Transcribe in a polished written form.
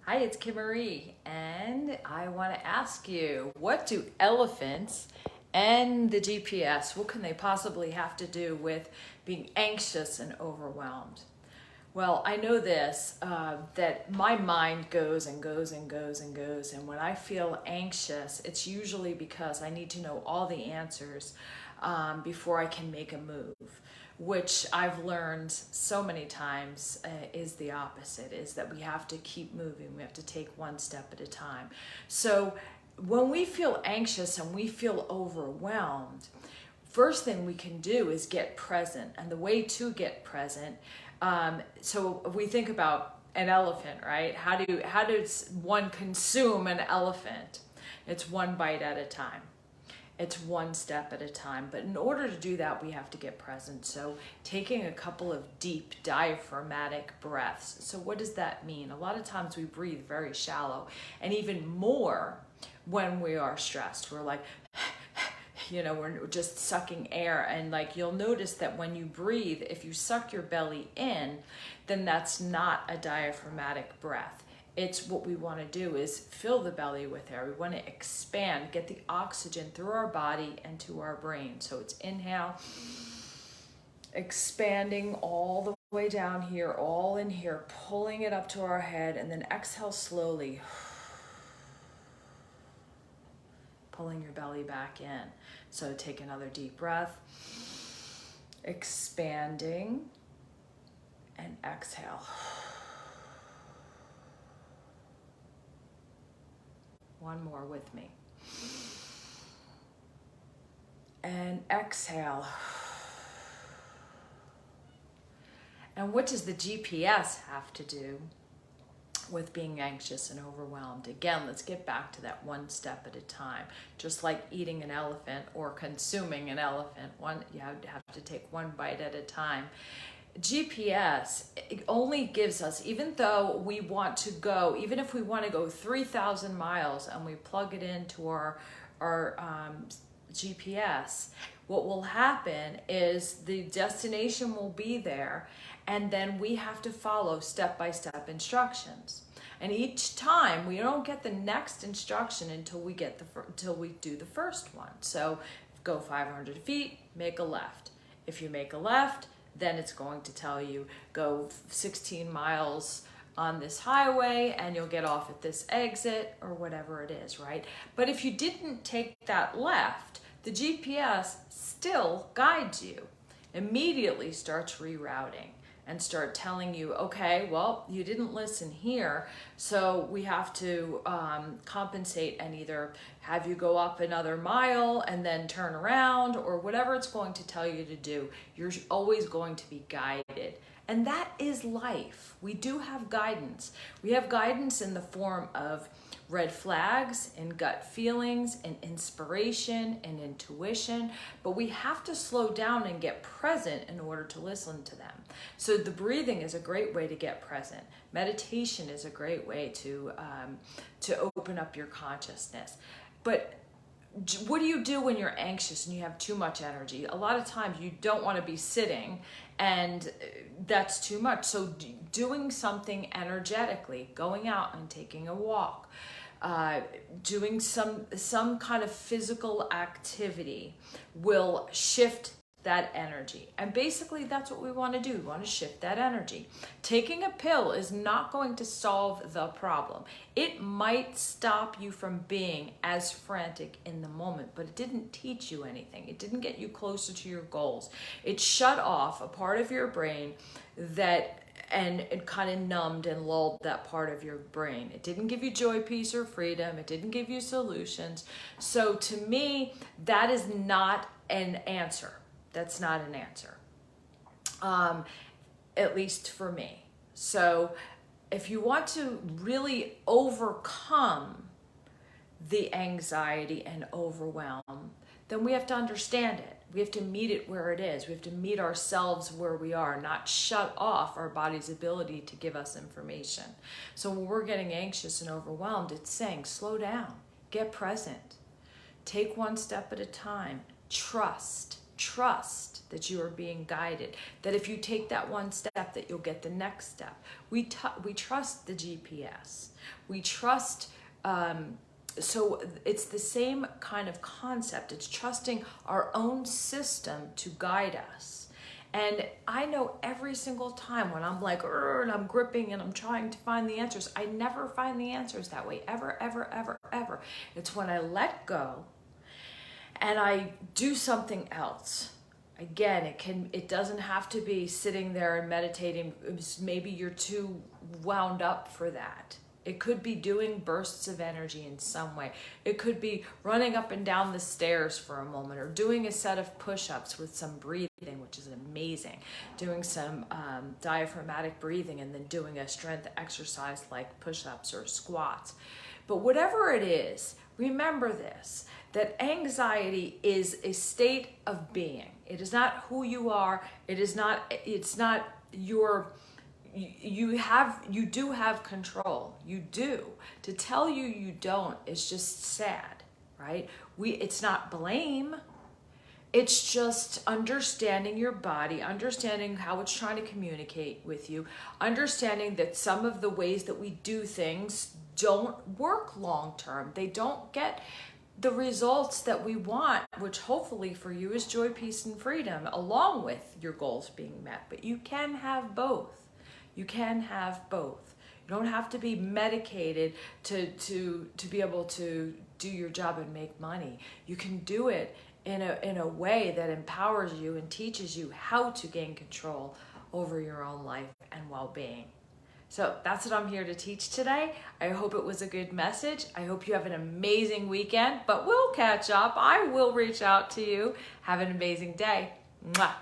Hi, it's Kim Marie, and I want to ask you, what do elephants and the GPS, what can they possibly have to do with being anxious and overwhelmed? Well, I know this, that my mind goes and goes and goes and goes, and when I feel anxious, it's usually because I need to know all the answers before I can make a move, which I've learned so many times is the opposite, is that we have to keep moving. We have to take one step at a time. So when we feel anxious and we feel overwhelmed, first thing we can do is get present. And the way to get present, so if we think about an elephant, right? How does one consume an elephant? It's one bite at a time. It's one step at a time. But in order to do that, we have to get present. So taking a couple of deep diaphragmatic breaths. So what does that mean? A lot of times we breathe very shallow, and even more when we are stressed. We're like, we're just sucking air. And like, you'll notice that when you breathe, if you suck your belly in, then that's not a diaphragmatic breath. It's what we want to do is fill the belly with air. We want to expand, get the oxygen through our body and to our brain. So it's inhale, expanding all the way down here, all in here, pulling it up to our head, and then exhale slowly, pulling your belly back in. So take another deep breath, expanding, and exhale. One more with me. And exhale. And what does the GPS have to do with being anxious and overwhelmed? Again, let's get back to that one step at a time. Just like eating an elephant or consuming an elephant, you have to take one bite at a time. GPS only gives us, even though we want to go, even if we want to go 3,000 miles and we plug it into our GPS, what will happen is the destination will be there, and then we have to follow step-by-step instructions. And each time we don't get the next instruction until we do the first one. So go 500 feet, make a left. If you make a left, then it's going to tell you go 16 miles on this highway and you'll get off at this exit or whatever it is, right? But if you didn't take that left, the GPS still guides you, immediately starts rerouting and start telling you, okay, well, you didn't listen here, so we have to compensate and either have you go up another mile and then turn around, or whatever it's going to tell you to do. You're always going to be guided. And that is life. We do have guidance. We have guidance in the form of red flags and gut feelings and inspiration and intuition, but we have to slow down and get present in order to listen to them. So the breathing is a great way to get present. Meditation is a great way to open up your consciousness. But what do you do when you're anxious and you have too much energy? A lot of times you don't want to be sitting, and that's too much. So doing something energetically, going out and taking a walk, doing some kind of physical activity will shift that energy. And basically that's what we want to do. We want to shift that energy. Taking a pill is not going to solve the problem. It might stop you from being as frantic in the moment, but it didn't teach you anything. It didn't get you closer to your goals. It shut off a part of your brain and it kind of numbed and lulled that part of your brain. It didn't give you joy, peace, or freedom. It didn't give you solutions. So to me, that is not an answer. That's not an answer, at least for me. So if you want to really overcome the anxiety and overwhelm, then we have to understand it. We have to meet it where it is. We have to meet ourselves where we are, not shut off our body's ability to give us information. So when we're getting anxious and overwhelmed, it's saying, slow down, get present, take one step at a time, trust. trust that you are being guided, that if you take that one step that you'll get the next step. We trust the GPS. We trust, so it's the same kind of concept. It's trusting our own system to guide us. And I know every single time when I'm like, and I'm gripping and I'm trying to find the answers, I never find the answers that way, ever, ever, ever, ever. It's when I let go and I do something else. Again, it doesn't have to be sitting there and meditating. Maybe you're too wound up for that. It could be doing bursts of energy in some way. It could be running up and down the stairs for a moment, or doing a set of push-ups with some breathing, which is amazing. Doing some diaphragmatic breathing, and then doing a strength exercise like push-ups or squats. But whatever it is, remember this, that anxiety is a state of being. It is not who you are. It's not your... You do have control. You do. To tell you you don't is just sad, right? It's not blame. It's just understanding your body, understanding how it's trying to communicate with you, understanding that some of the ways that we do things don't work long term. They don't get the results that we want, which hopefully for you is joy, peace, and freedom, along with your goals being met. But you can have both. You can have both. You don't have to be medicated to be able to do your job and make money. You can do it in a way that empowers you and teaches you how to gain control over your own life and well-being. So that's what I'm here to teach today. I hope it was a good message. I hope you have an amazing weekend, but we'll catch up. I will reach out to you. Have an amazing day. Mwah.